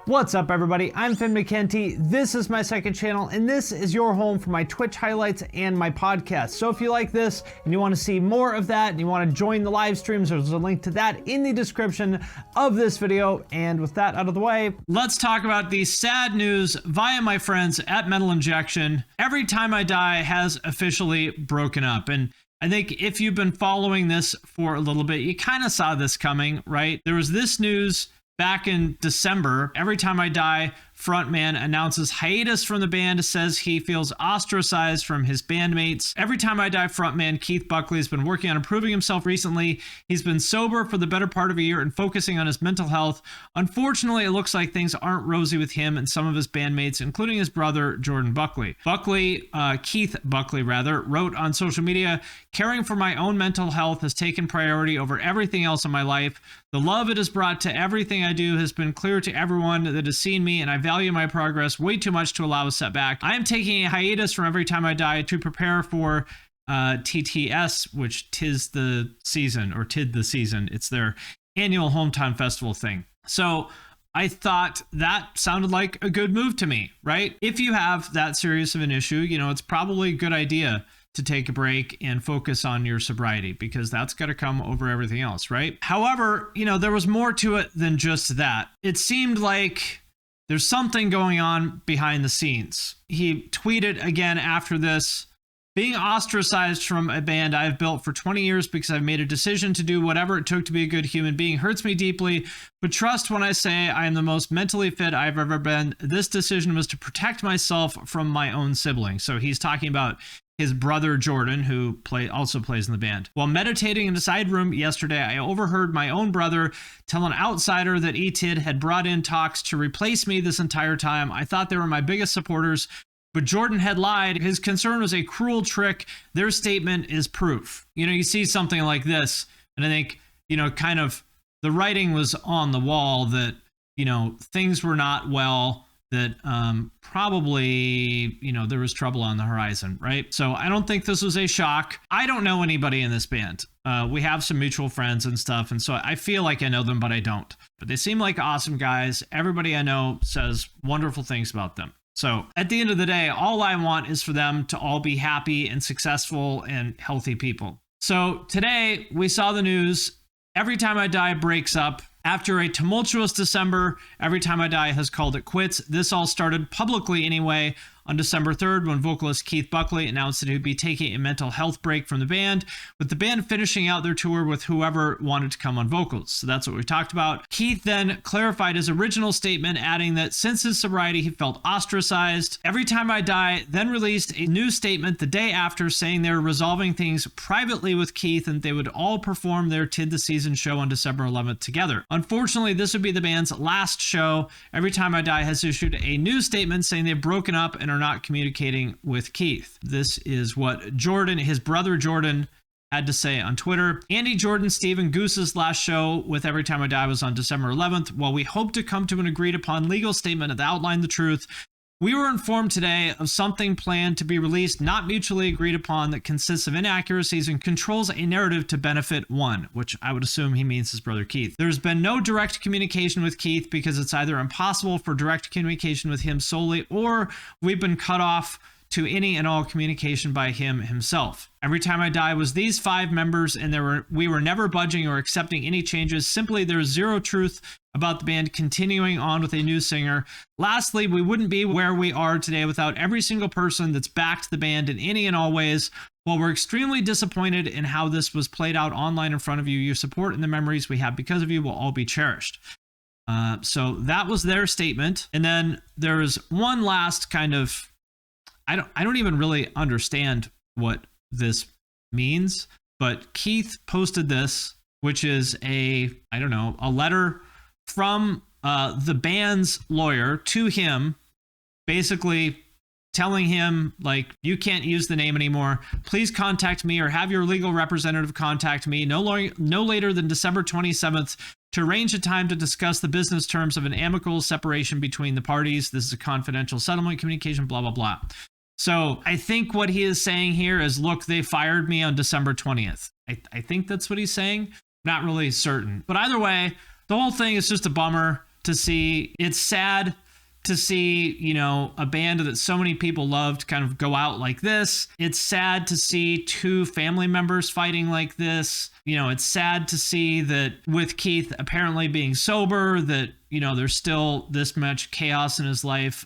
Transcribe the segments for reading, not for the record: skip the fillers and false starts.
What's up, everybody? I'm Mckenty. This is my second channel, and this is your home for my Twitch highlights and my podcast. So if you like this and you want to see more of that and you want to join the live streams, there's a link to that in the description of this video. And with that out of the way, let's talk about the sad news via my friends at Metal Injection. Every Time I Die has officially broken up. And I think if you've been following this for a little bit, you kind of saw this coming, right? There was this news back in December. Every Time I Die frontman announces hiatus from the band, says he feels ostracized from his bandmates. Every Time I Die frontman Keith Buckley has been working on improving himself recently. He's been sober for the better part of a year and focusing on his mental health. Unfortunately, it looks like things aren't rosy with him and some of his bandmates, including his brother, Jordan Buckley. Keith Buckley, wrote on social media, "Caring for my own mental health has taken priority over everything else in my life. The love it has brought to everything I do has been clear to everyone that has seen me, and I value my progress way too much to allow a setback. I am taking a hiatus from Every Time I Die to prepare for TTS, which tis the season, or tid the season. It's their annual hometown festival thing." So I thought that sounded like a good move to me, right? If you have that serious of an issue, you know, it's probably a good idea to take a break and focus on your sobriety, because that's got to come over everything else, right? However, you know, there was more to it than just that. It seemed like there's something going on behind the scenes. He tweeted again after this, "Being ostracized from a band I've built for 20 years because I've made a decision to do whatever it took to be a good human being hurts me deeply, but trust when I say I am the most mentally fit I've ever been. This decision was to protect myself from my own siblings." So he's talking about his brother Jordan, who also plays in the band. "While meditating in a side room yesterday, I overheard my own brother tell an outsider that ETID had brought in talks to replace me this entire time. I thought they were my biggest supporters, but Jordan had lied. His concern was a cruel trick. Their statement is proof." You know, you see something like this, and I think, you know, kind of the writing was on the wall that, you know, things were not well, that probably, you know, there was trouble on the horizon, right? So I don't think this was a shock. I don't know anybody in this band. We have some mutual friends and stuff, and so I feel like I know them, but I don't. But they seem like awesome guys. Everybody I know says wonderful things about them. So at the end of the day, all I want is for them to all be happy and successful and healthy people. So today we saw the news. Every Time I Die breaks up. After a tumultuous December, Every Time I Die has called it quits. This all started publicly anyway on December 3rd when vocalist Keith Buckley announced that he would be taking a mental health break from the band, with the band finishing out their tour with whoever wanted to come on vocals. So that's what we talked about. Keith then clarified his original statement, adding that since his sobriety, he felt ostracized. Every Time I Die then released a new statement the day after, saying they were resolving things privately with Keith and they would all perform their Tid the Season show on December 11th together. Unfortunately, this would be the band's last show. Every Time I Die has issued a new statement saying they've broken up and are not communicating with Keith. This is what Jordan, his brother Jordan, had to say on Twitter. "Andy, Jordan, Steve, and Goose's last show with Every Time I Die was on December 11th. While we hope to come to an agreed upon legal statement that outlined the truth, we were informed today of something planned to be released, not mutually agreed upon, that consists of inaccuracies and controls a narrative to benefit one," which I would assume he means his brother Keith. "There's been no direct communication with Keith because it's either impossible for direct communication with him solely, or we've been cut off to any and all communication by him himself. Every Time I Die was these 5 members, and we were never budging or accepting any changes. Simply, there's zero truth about the band continuing on with a new singer. Lastly, we wouldn't be where we are today without every single person that's backed the band in any and all ways. While we're extremely disappointed in how this was played out online in front of you, your support and the memories we have because of you will all be cherished." So that was their statement. And then there's one last kind of, I don't even really understand what this means, but Keith posted this, which is a letter from the band's lawyer to him, basically telling him, like, you can't use the name anymore. Please contact me or have your legal representative contact me no later than December 27th to arrange a time to discuss the business terms of an amicable separation between the parties. This is a confidential settlement communication, blah, blah, blah. So I think what he is saying here is, look, they fired me on December 20th. I think that's what he's saying. Not really certain. But either way, the whole thing is just a bummer. to see. It's sad to see, you know, a band that so many people loved kind of go out like this. It's sad to see two family members fighting like this. You know, it's sad to see that with Keith apparently being sober, that, you know, there's still this much chaos in his life.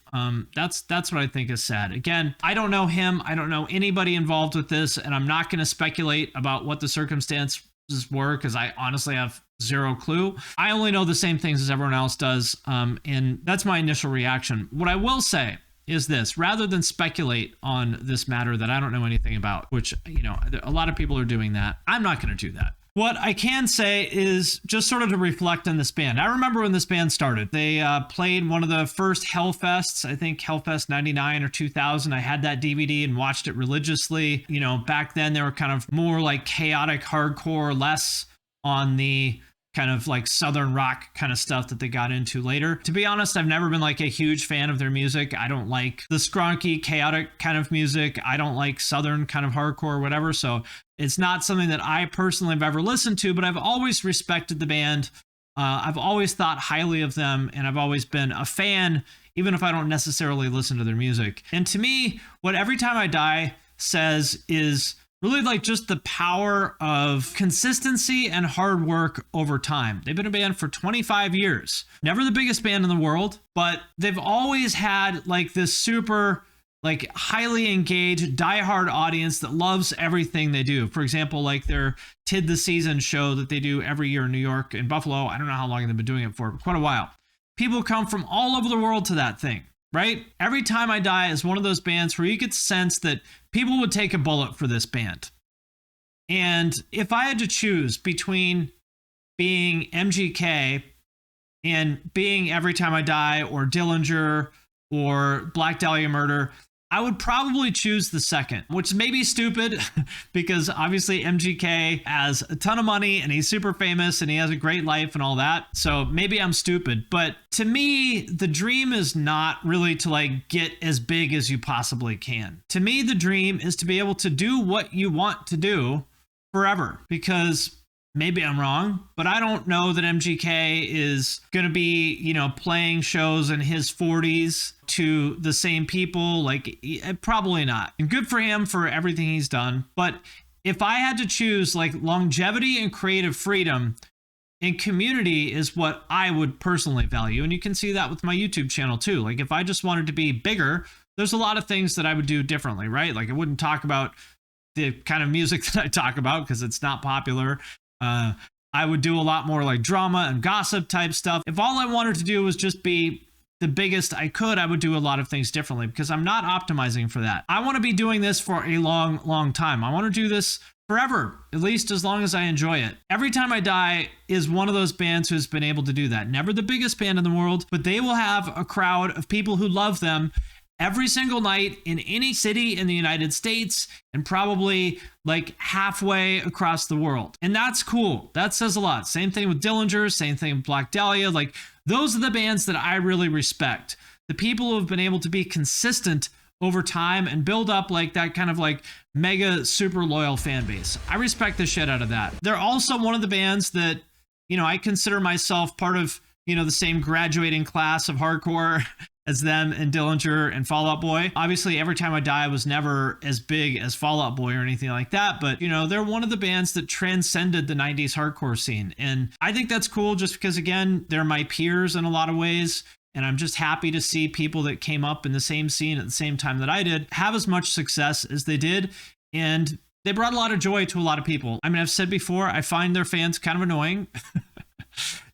That's what I think is sad. Again, I don't know him. I don't know anybody involved with this, and I'm not going to speculate about what the circumstances were because I honestly have zero clue. I only know the same things as everyone else does, and that's my initial reaction. What I will say is this: rather than speculate on this matter that I don't know anything about, which, you know, a lot of people are doing that, I'm not going to do that. What I can say is just sort of to reflect on this band. I remember when this band started. They played one of the first Hellfests, I think Hellfest 99 or 2000. I had that DVD and watched it religiously. You know, back then they were kind of more like chaotic hardcore, less on the kind of like southern rock kind of stuff that they got into later. To be honest, I've never been like a huge fan of their music. I don't like the skronky, chaotic kind of music. I don't like southern kind of hardcore or whatever. So it's not something that I personally have ever listened to, but I've always respected the band. I've always thought highly of them, and I've always been a fan, even if I don't necessarily listen to their music. And to me, what Every Time I Die says is really like just the power of consistency and hard work over time. They've been a band for 25 years. Never the biggest band in the world, but they've always had like this super like highly engaged, diehard audience that loves everything they do. For example, like their Tid the Season show that they do every year in New York and Buffalo. I don't know how long they've been doing it for, but quite a while. People come from all over the world to that thing, right? Every Time I Die is one of those bands where you get the sense that people would take a bullet for this band. And if I had to choose between being MGK and being Every Time I Die or Dillinger or Black Dahlia Murder, I would probably choose the second, which may be stupid because obviously MGK has a ton of money and he's super famous and he has a great life and all that. So maybe I'm stupid, but to me, the dream is not really to like get as big as you possibly can. To me, the dream is to be able to do what you want to do forever, because maybe I'm wrong, but I don't know that MGK is going to be, you know, playing shows in his 40s to the same people. Like, probably not. And good for him for everything he's done. But if I had to choose, like, longevity and creative freedom, and community is what I would personally value. And you can see that with my YouTube channel too. Like, if I just wanted to be bigger, there's a lot of things that I would do differently, right? Like, I wouldn't talk about the kind of music that I talk about because it's not popular. I would do a lot more like drama and gossip type stuff. If all I wanted to do was just be the biggest I could, I would do a lot of things differently because I'm not optimizing for that. I want to be doing this for a long, long time. I want to do this forever, at least as long as I enjoy it. Every Time I Die is one of those bands who's been able to do that. Never the biggest band in the world, but they will have a crowd of people who love them every single night in any city in the United States and probably like halfway across the world. And that's cool. That says a lot. Same thing with Dillinger, same thing with Black Dahlia. Like, those are the bands that I really respect. The people who have been able to be consistent over time and build up like that kind of like mega super loyal fan base. I respect the shit out of that. They're also one of the bands that, you know, I consider myself part of, you know, the same graduating class of hardcore as them and Dillinger and Fall Out Boy. Obviously, Every Time I Die was never as big as Fall Out Boy or anything like that, but, you know, they're one of the bands that transcended the 90s hardcore scene. And I think that's cool just because, again, they're my peers in a lot of ways. And I'm just happy to see people that came up in the same scene at the same time that I did have as much success as they did. And they brought a lot of joy to a lot of people. I mean, I've said before, I find their fans kind of annoying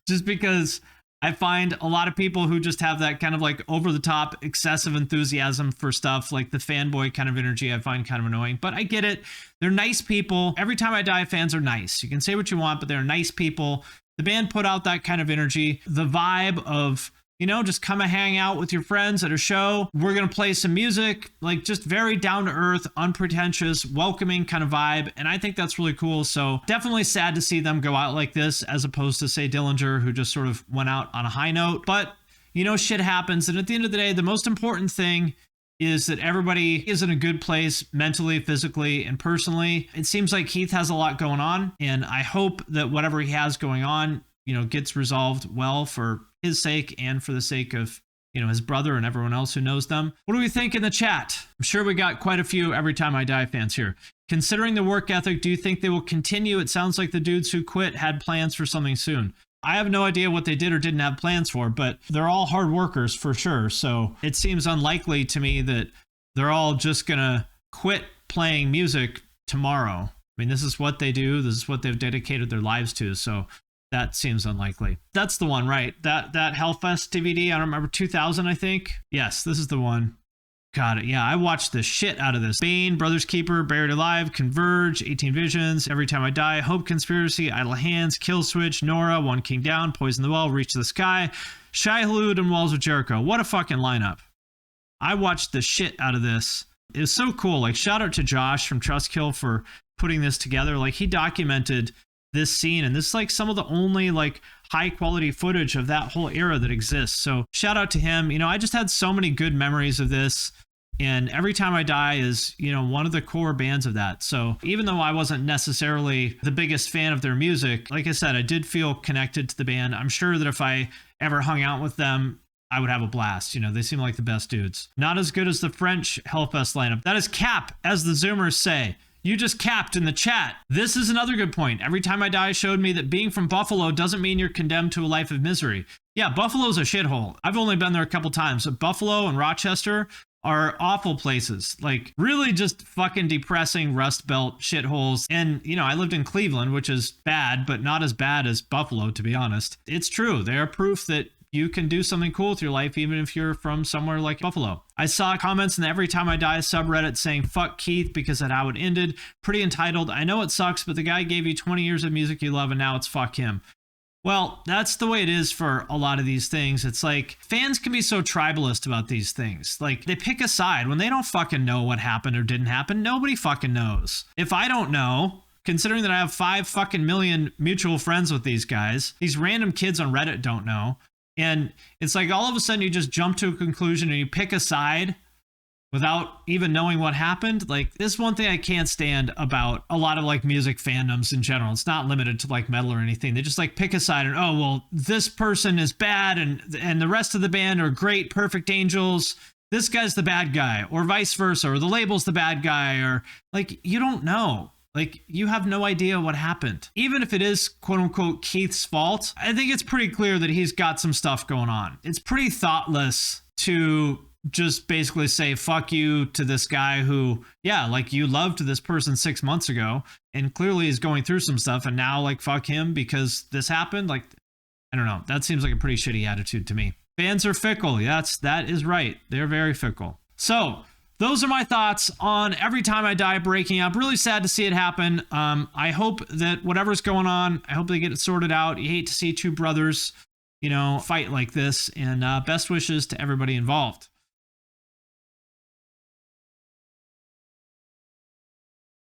just because I find a lot of people who just have that kind of like over the top excessive enthusiasm for stuff, like the fanboy kind of energy, I find kind of annoying, but I get it. They're nice people. Every Time I Die fans are nice. You can say what you want, but they're nice people. The band put out that kind of energy, the vibe of, you know, just come and hang out with your friends at a show. We're going to play some music, like just very down to earth, unpretentious, welcoming kind of vibe. And I think that's really cool. So definitely sad to see them go out like this, as opposed to, say, Dillinger, who just sort of went out on a high note. But, you know, shit happens. And at the end of the day, the most important thing is that everybody is in a good place mentally, physically, and personally. It seems like Keith has a lot going on, and I hope that whatever he has going on, you know, gets resolved well for his sake and for the sake of, his brother and everyone else who knows them. What do we think in the chat? I'm sure we got quite a few Every Time I Die fans here. Considering the work ethic, do you think they will continue? It sounds like the dudes who quit had plans for something soon. I have no idea what they did or didn't have plans for, but they're all hard workers for sure. So it seems unlikely to me that they're all just gonna quit playing music tomorrow. I mean, this is what they do. This is what they've dedicated their lives to. So that seems unlikely. That's the one, right? That Hellfest DVD, I don't remember, 2000, I think. Yes, this is the one. Got it. Yeah, I watched the shit out of this. Bane, Brothers Keeper, Buried Alive, Converge, 18 Visions, Every Time I Die, Hope Conspiracy, Idle Hands, Kill Switch, Nora, One King Down, Poison the Well, Reach the Sky, Shai Hulud, and Walls of Jericho. What a fucking lineup. I watched the shit out of this. It was so cool. Like, shout out to Josh from Trustkill for putting this together. Like, he documented this scene, and this is like some of the only like high quality footage of that whole era that exists. So shout out to him. I just had so many good memories of this, and Every Time I Die is, one of the core bands of that. So even though I wasn't necessarily the biggest fan of their music, like I said, I did feel connected to the band. I'm sure that if I ever hung out with them, I would have a blast. They seem like the best dudes. Not as good as the French Hellfest lineup. That is cap, as the Zoomers say. You just capped in the chat. This is another good point. Every Time I Die showed me that being from Buffalo doesn't mean you're condemned to a life of misery. Yeah, Buffalo's a shithole. I've only been there a couple times. But Buffalo and Rochester are awful places. Like, really just fucking depressing Rust Belt shitholes. And, I lived in Cleveland, which is bad, but not as bad as Buffalo, to be honest. It's true. They are proof that you can do something cool with your life, even if you're from somewhere like Buffalo. I saw comments in the Every Time I Die subreddit saying, fuck Keith, because of how it ended. Pretty entitled. I know it sucks, but the guy gave you 20 years of music you love, and now it's fuck him. Well, that's the way it is for a lot of these things. It's like, fans can be so tribalist about these things. Like, they pick a side when they don't fucking know what happened or didn't happen. Nobody fucking knows. If I don't know, considering that I have 5 fucking million mutual friends with these guys, these random kids on Reddit don't know. And it's like all of a sudden you just jump to a conclusion and you pick a side without even knowing what happened. Like, this is one thing I can't stand about a lot of like music fandoms in general. It's not limited to like metal or anything. They just like pick a side and, oh, well, this person is bad and the rest of the band are great, perfect angels. This guy's the bad guy, or vice versa, or the label's the bad guy, or like, you don't know. Like, you have no idea what happened. Even if it is, quote unquote, Keith's fault, I think it's pretty clear that he's got some stuff going on. It's pretty thoughtless to just basically say, fuck you to this guy who, yeah, like, you loved this person 6 months ago and clearly is going through some stuff, and now, like, fuck him because this happened. Like, I don't know. That seems like a pretty shitty attitude to me. Fans are fickle. Yeah, that is right. They're very fickle. So, those are my thoughts on Every Time I Die breaking up. Really sad to see it happen. I hope that whatever's going on, I hope they get it sorted out. You hate to see two brothers, fight like this. And best wishes to everybody involved.